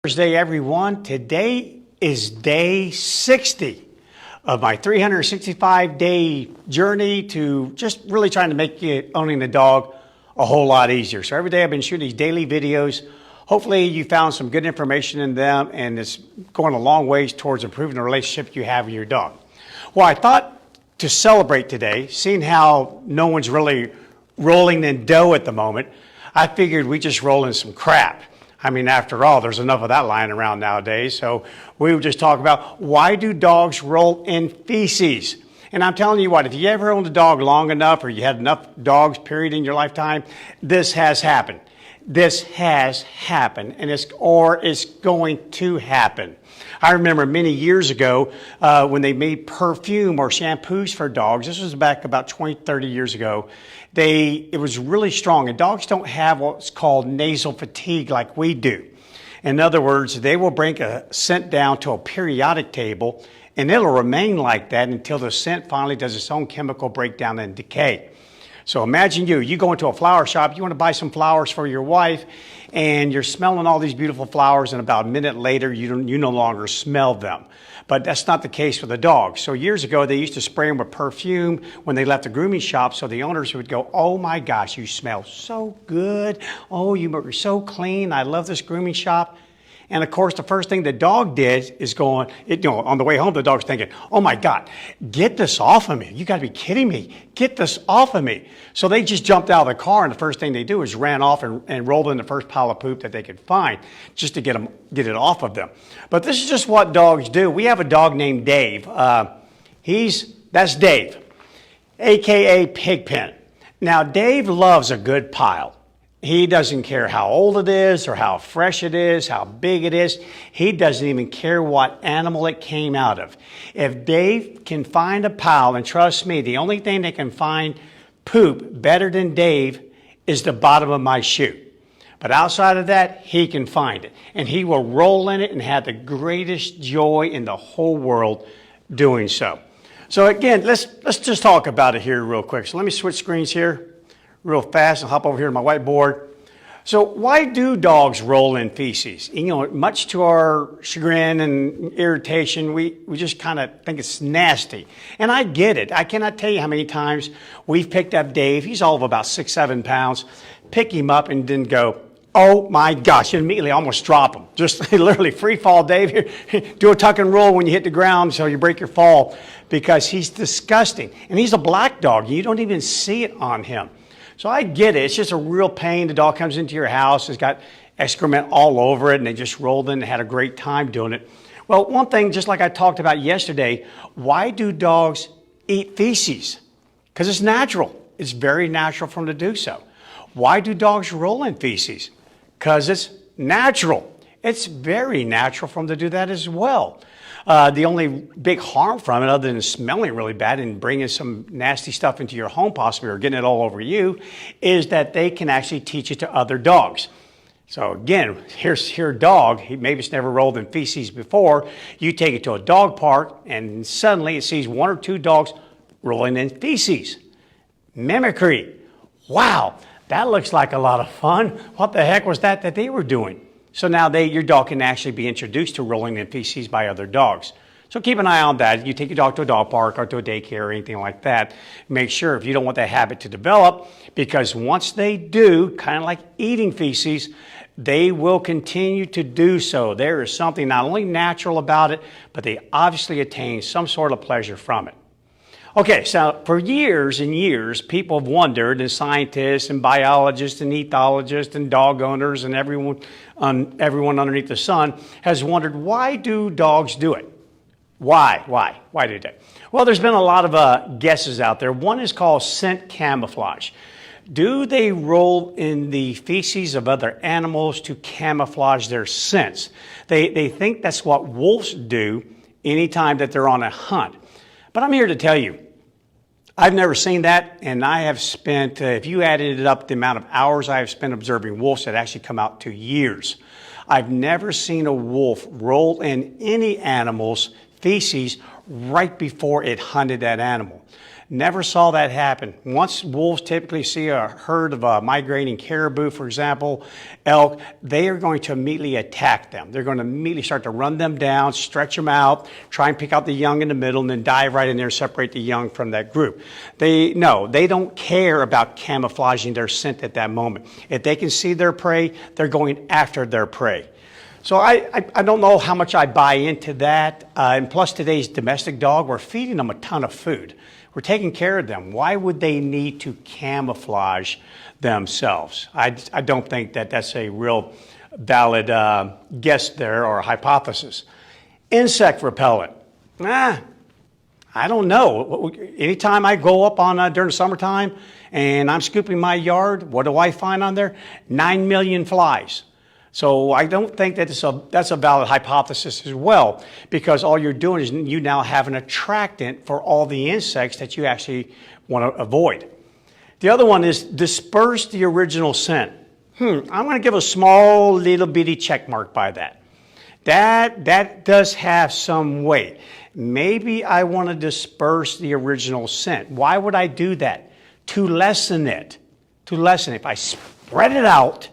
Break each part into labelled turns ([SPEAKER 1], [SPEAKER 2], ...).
[SPEAKER 1] Thursday, everyone. Today is day 60 of my 365-day journey to just really trying to make owning the dog a whole lot easier. So every day I've been shooting these daily videos. Hopefully you found some good information in them, and it's going a long ways towards improving the relationship you have with your dog. Well, I thought to celebrate today, seeing how no one's really rolling in dough at the moment, I figured we just roll in some crap. I mean, after all, there's enough of that lying around nowadays. So we would just talk about, why do dogs roll in feces? And I'm telling you what, if you ever owned a dog long enough, or you had enough dogs, period, in your lifetime, this has happened. This has happened, and it's going to happen. I remember many years ago when they made perfume or shampoos for dogs. This was back about 20, 30 years ago. It was really strong, and dogs don't have what's called nasal fatigue like we do. In other words, they will bring a scent down to a periodic table, and it'll remain like that until the scent finally does its own chemical breakdown and decay. So imagine you go into a flower shop, you want to buy some flowers for your wife, and you're smelling all these beautiful flowers, and about a minute later, you no longer smell them. But that's not the case with a dog. So years ago, they used to spray them with perfume when they left the grooming shop, so the owners would go, "Oh my gosh, you smell so good. Oh, you're so clean. I love this grooming shop." And of course, the first thing the dog did is on the way home, the dog's thinking, "Oh my God, get this off of me. You gotta be kidding me. Get this off of me." So they just jumped out of the car, and the first thing they do is ran off and rolled in the first pile of poop that they could find just to get it off of them. But this is just what dogs do. We have a dog named Dave. That's Dave, AKA Pigpen. Now, Dave loves a good pile. He doesn't care how old it is or how fresh it is, how big it is. He doesn't even care what animal it came out of. If Dave can find a pile, and trust me, the only thing that can find poop better than Dave is the bottom of my shoe. But outside of that, he can find it. And he will roll in it and have the greatest joy in the whole world doing so. So again, let's just talk about it here real quick. So let me switch screens here real fast and hop over here to my whiteboard. So why do dogs roll in feces? You know, much to our chagrin and irritation, we just kind of think it's nasty. And I get it. I cannot tell you how many times we've picked up Dave. He's all of about 6, 7 pounds. Pick him up and then go, "Oh my gosh," and immediately almost drop him. Just literally free fall, Dave. Here, do a tuck and roll when you hit the ground so you break your fall, because he's disgusting. And he's a black dog. You don't even see it on him. So I get it. It's just a real pain. The dog comes into your house, it's got excrement all over it, and they just rolled in and had a great time doing it. Well, one thing, just like I talked about yesterday, why do dogs eat feces? Because it's natural. It's very natural for them to do so. Why do dogs roll in feces? Because it's natural. It's very natural for them to do that as well. The only big harm from it, other than smelling really bad and bringing some nasty stuff into your home possibly, or getting it all over you, is that they can actually teach it to other dogs. So again, here's your dog. Maybe it's never rolled in feces before. You take it to a dog park, and suddenly it sees 1 or 2 dogs rolling in feces. Mimicry. Wow, that looks like a lot of fun. What the heck was that they were doing? So now your dog can actually be introduced to rolling in feces by other dogs. So keep an eye on that. You take your dog to a dog park or to a daycare or anything like that. Make sure, if you don't want that habit to develop, because once they do, kind of like eating feces, they will continue to do so. There is something not only natural about it, but they obviously attain some sort of pleasure from it. Okay, so for years and years, people have wondered, and scientists and biologists and ethologists and dog owners and everyone underneath the sun has wondered, why do dogs do it? Why do they? Well, there's been a lot of guesses out there. One is called scent camouflage. Do they roll in the feces of other animals to camouflage their scents? They think that's what wolves do anytime that they're on a hunt. But I'm here to tell you, I've never seen that, and I have spent, if you added it up, the amount of hours I have spent observing wolves, that actually come out to years. I've never seen a wolf roll in any animal's feces right before it hunted that animal. Never saw that happen. Once wolves typically see a herd of migrating caribou, for example, elk, they are going to immediately attack them. They're going to immediately start to run them down, stretch them out, try and pick out the young in the middle, and then dive right in there and separate the young from that group. They don't care about camouflaging their scent at that moment. If they can see their prey, they're going after their prey. So I don't know how much I buy into that. And plus today's domestic dog, we're feeding them a ton of food. We're taking care of them. Why would they need to camouflage themselves? I don't think that that's a real valid guess there or hypothesis. Insect repellent. I don't know. Anytime I go up on during the summertime and I'm scooping my yard, what do I find on there? 9 million flies. So I don't think that that's a valid hypothesis as well, because all you're doing is you now have an attractant for all the insects that you actually want to avoid. The other one is disperse the original scent. I'm going to give a small little bitty check mark by that. That does have some weight. Maybe I want to disperse the original scent. Why would I do that? To lessen it. If I spread it out,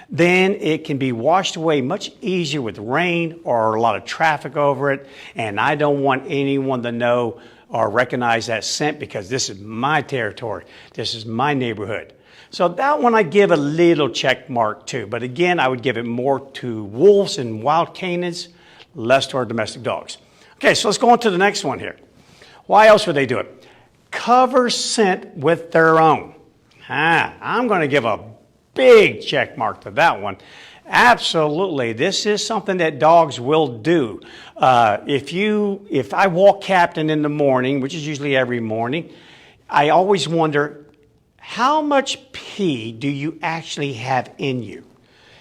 [SPEAKER 1] then it can be washed away much easier with rain or a lot of traffic over it. And I don't want anyone to know or recognize that scent, because this is my territory. This is my neighborhood. So that one I give a little check mark to. But again, I would give it more to wolves and wild canines, less to our domestic dogs. Okay, so let's go on to the next one here. Why else would they do it? Cover scent with their own. I'm going to give a big check mark to that one. Absolutely, this is something that dogs will do. If I walk Captain in the morning, which is usually every morning, I always wonder, how much pee do you actually have in you?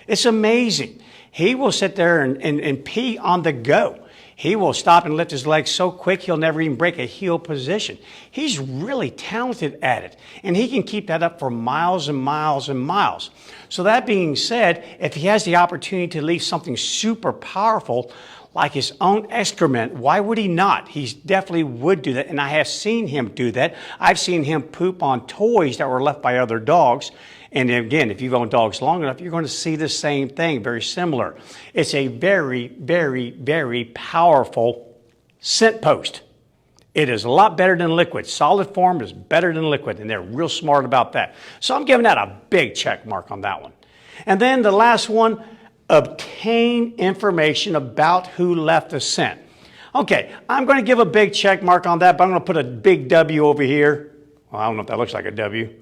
[SPEAKER 1] It's amazing. He will sit there and pee on the go. He will stop and lift his legs so quick he'll never even break a heel position. He's really talented at it, and he can keep that up for miles and miles and miles. So that being said, if he has the opportunity to leave something super powerful like his own excrement, why would he not? He definitely would do that, and I have seen him do that. I've seen him poop on toys that were left by other dogs. And again, if you've owned dogs long enough, you're going to see the same thing, very similar. It's a very, very, very powerful scent post. It is a lot better than liquid. Solid form is better than liquid, and they're real smart about that. So I'm giving that a big check mark on that one. And then the last one, obtain information about who left the scent. Okay, I'm going to give a big check mark on that, but I'm going to put a big W over here. Well, I don't know if that looks like a W.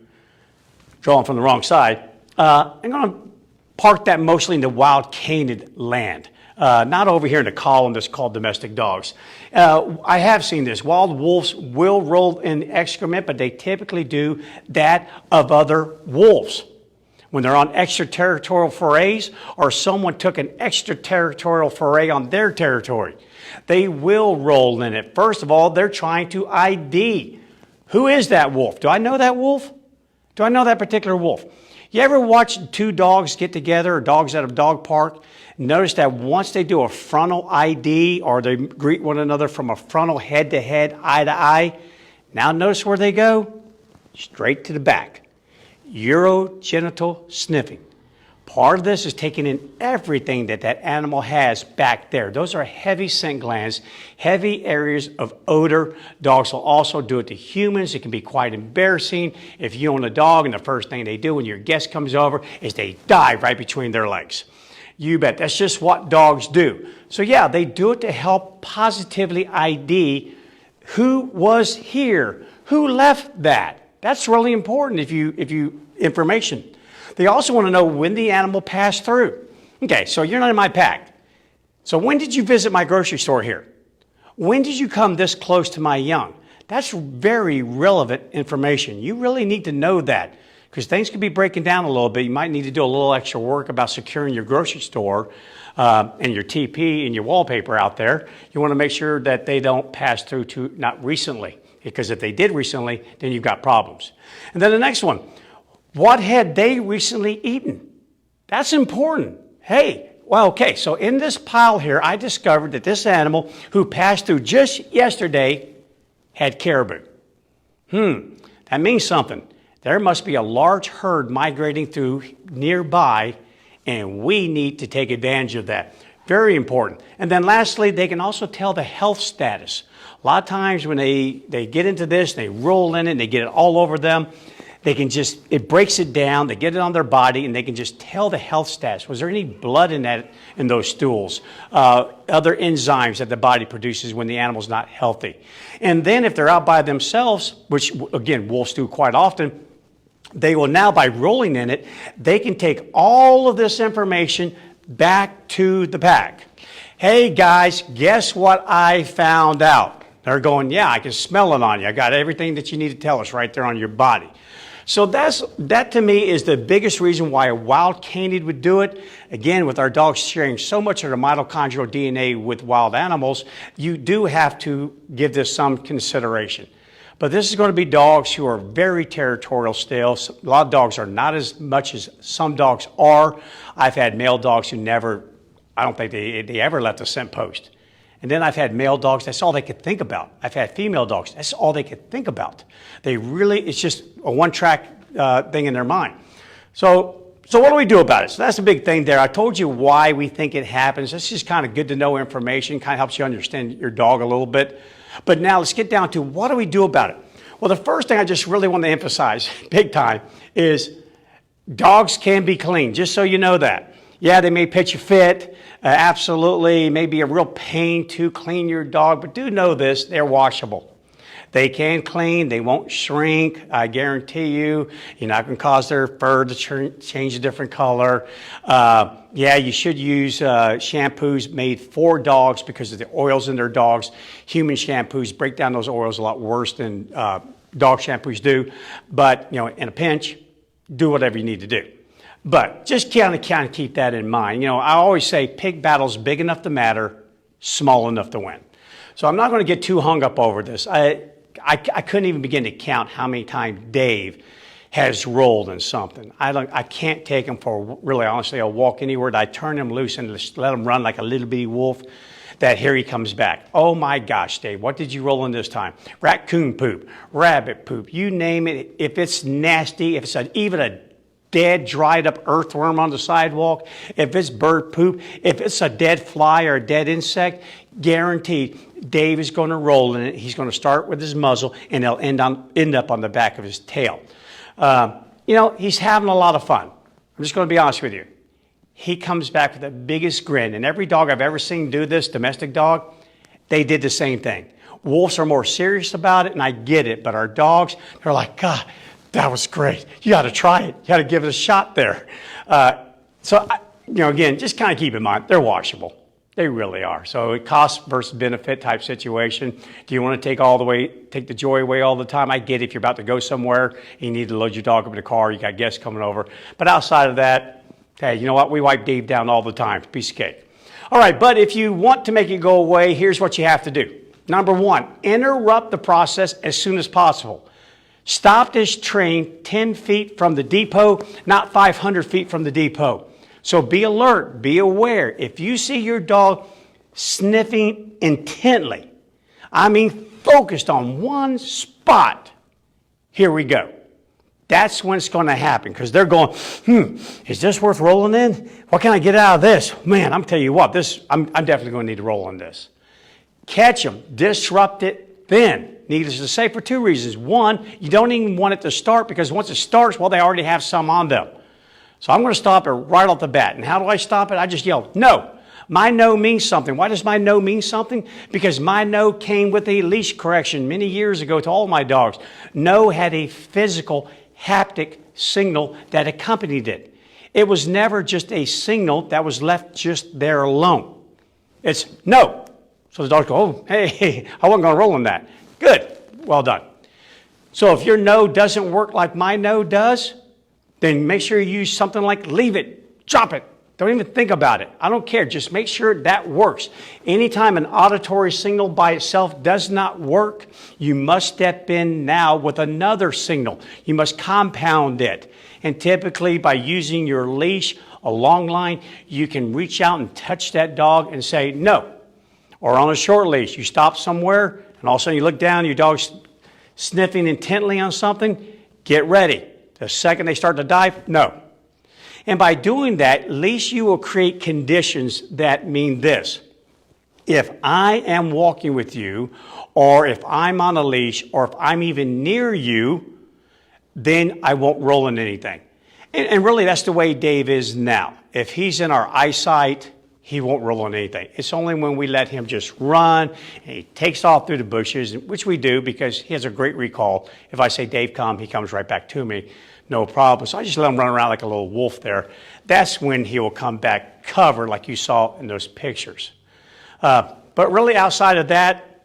[SPEAKER 1] Drawing from the wrong side. I'm going to park that mostly in the wild canid land, not over here in the column that's called domestic dogs. I have seen this. Wild wolves will roll in excrement, but they typically do that of other wolves. When they're on extraterritorial forays, or someone took an extraterritorial foray on their territory, they will roll in it. First of all, they're trying to ID. Who is that wolf? Do I know that wolf? Do I know that particular wolf? You ever watch two dogs get together, or dogs at a dog park? Notice that once they do a frontal ID, or they greet one another from a frontal head-to-head, eye-to-eye, now notice where they go? Straight to the back. Urogenital sniffing. Part of this is taking in everything that animal has back there. Those are heavy scent glands, heavy areas of odor. Dogs will also do it to humans. It can be quite embarrassing if you own a dog and the first thing they do when your guest comes over is they dive right between their legs. You bet. That's just what dogs do. So yeah, they do it to help positively ID who was here, who left that. That's really important if you information. They also want to know when the animal passed through. Okay, so you're not in my pack. So when did you visit my grocery store here? When did you come this close to my young? That's very relevant information. You really need to know that, because things could be breaking down a little bit. You might need to do a little extra work about securing your grocery store and your TP and your wallpaper out there. You want to make sure that they don't pass through to not recently, because if they did recently, then you've got problems. And then the next one. What had they recently eaten? That's important. Hey, well, okay, so in this pile here, I discovered that this animal who passed through just yesterday had caribou. That means something. There must be a large herd migrating through nearby, and we need to take advantage of that. Very important. And then lastly, they can also tell the health status. A lot of times when they get into this, they roll in it, and they get it all over them, they can just, it breaks it down, they get it on their body, and they can just tell the health status. Was there any blood in those stools? Other enzymes that the body produces when the animal's not healthy. And then if they're out by themselves, which again, wolves do quite often, they will now, by rolling in it, they can take all of this information back to the pack. Hey guys, guess what I found out? They're going, yeah, I can smell it on you. I got everything that you need to tell us right there on your body. So that to me is the biggest reason why a wild canid would do it. Again, with our dogs sharing so much of their mitochondrial DNA with wild animals, you do have to give this some consideration. But this is going to be dogs who are very territorial still. A lot of dogs are not as much as some dogs are. I've had male dogs who never, I don't think they ever left a scent post. And then I've had male dogs, that's all they could think about. I've had female dogs, that's all they could think about. They really, it's just a one-track thing in their mind. So what do we do about it? So that's the big thing there. I told you why we think it happens. That's just kind of good to know information, kind of helps you understand your dog a little bit. But now let's get down to what do we do about it? Well, the first thing I just really want to emphasize, big time, is dogs can be clean, just so you know that. Yeah, they may pitch a fit, absolutely, may be a real pain to clean your dog, but do know this, they're washable. They can clean, they won't shrink, I guarantee you. You're not going to cause their fur to change a different color. Yeah, you should use shampoos made for dogs because of the oils in their dogs. Human shampoos break down those oils a lot worse than dog shampoos do. But, you know, in a pinch, do whatever you need to do. But just kind of keep that in mind. You know, I always say pig battle's big enough to matter, small enough to win. So I'm not going to get too hung up over this. I couldn't even begin to count how many times Dave has rolled in something. I can't take him for, really honestly, a walk anywhere. I turn him loose and just let him run like a little bitty wolf, that here he comes back. Oh my gosh, Dave, what did you roll in this time? Raccoon poop, rabbit poop, you name it. If it's nasty, if it's even a dead, dried up earthworm on the sidewalk, if it's bird poop, if it's a dead fly or a dead insect, guaranteed Dave is going to roll in it. He's going to start with his muzzle and he'll end up on the back of his tail. You know, he's having a lot of fun. I'm just going to be honest with you. He comes back with the biggest grin, and every dog I've ever seen do this, domestic dog, they did the same thing. Wolves are more serious about it, and I get it, but our dogs, they're like, God, that was great. You got to try it. You got to give it a shot there. You know, again, just kind of keep in mind, they're washable. They really are. So it cost versus benefit type situation. Do you want to take the joy away all the time? I get it. If you're about to go somewhere, you need to load your dog up in the car, you got guests coming over. But outside of that, hey, you know what? We wipe Dave down all the time. Piece of cake. All right, but if you want to make it go away, here's what you have to do. Number one, interrupt the process as soon as possible. Stop this train 10 feet from the depot, not 500 feet from the depot. So be alert, be aware. If you see your dog sniffing intently, I mean focused on one spot, here we go. That's when it's going to happen, because they're going, is this worth rolling in? What can I get out of this? Man, I'm telling you what, I'm definitely going to need to roll in this. Catch them, disrupt it then. Needless to say, for two reasons. One, you don't even want it to start, because once it starts, well, they already have some on them. So I'm going to stop it right off the bat. And how do I stop it? I just yell, no. My no means something. Why does my no mean something? Because my no came with a leash correction many years ago to all my dogs. No had a physical haptic signal that accompanied it. It was never just a signal that was left just there alone. It's no. So the dogs go, oh, hey, I wasn't going to roll in that. Good. Well done. So if your no doesn't work like my no does, then make sure you use something like leave it, drop it. Don't even think about it. I don't care. Just make sure that works. Anytime an auditory signal by itself does not work, you must step in now with another signal. You must compound it. And typically by using your leash, a long line, you can reach out and touch that dog and say no. Or on a short leash, you stop somewhere and all of a sudden you look down, your dog's Sniffing intently on something, get ready. The second they start to dive, no. And by doing that, at least you will create conditions that mean this. If I am walking with you, or if I'm on a leash, or if I'm even near you, then I won't roll in anything. And really, that's the way Dave is now. If he's in our eyesight, he won't roll in anything. It's only when we let him just run and he takes off through the bushes, which we do because he has a great recall. If I say, Dave, come, he comes right back to me. No problem. So I just let him run around like a little wolf there. That's when he will come back covered like you saw in those pictures. But really outside of that,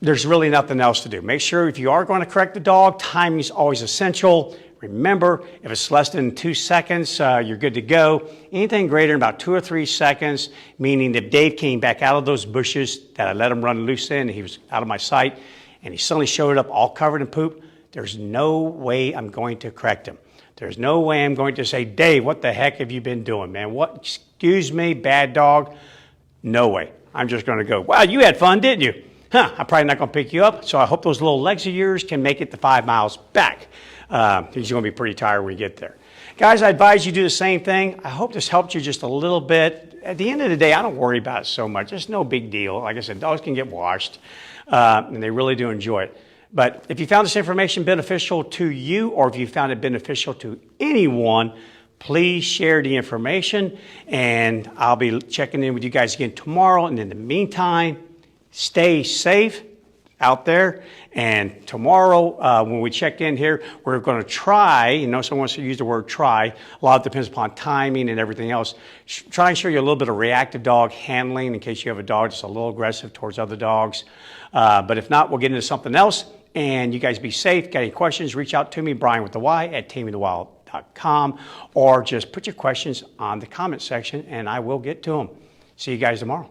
[SPEAKER 1] there's really nothing else to do. Make sure if you are going to correct the dog, timing is always essential. Remember, if it's less than 2 seconds, you're good to go. Anything greater than about 2 or 3 seconds, meaning if Dave came back out of those bushes that I let him run loose in, he was out of my sight, and he suddenly showed up all covered in poop, there's no way I'm going to correct him. There's no way I'm going to say, Dave, what the heck have you been doing, man? What? Excuse me, bad dog? No way. I'm just going to go, wow, you had fun, didn't you? I'm probably not going to pick you up, so I hope those little legs of yours can make it the 5 miles back. He's going to be pretty tired when we get there. Guys, I advise you do the same thing. I hope this helped you just a little bit. At the end of the day, I don't worry about it so much. It's no big deal. Like I said, dogs can get washed, and they really do enjoy it. But if you found this information beneficial to you, or if you found it beneficial to anyone, please share the information, and I'll be checking in with you guys again tomorrow. And in the meantime, stay safe out there. And tomorrow, when we check in here, we're going to try, someone wants to use the word try, a lot of it depends upon timing and everything else, try and show you a little bit of reactive dog handling in case you have a dog that's a little aggressive towards other dogs. But if not, we'll get into something else. And you guys be safe. Got any questions, reach out to me, Bryan with the Y at tamingthewild.com, or just put your questions on the comment section and I will get to them. See you guys tomorrow.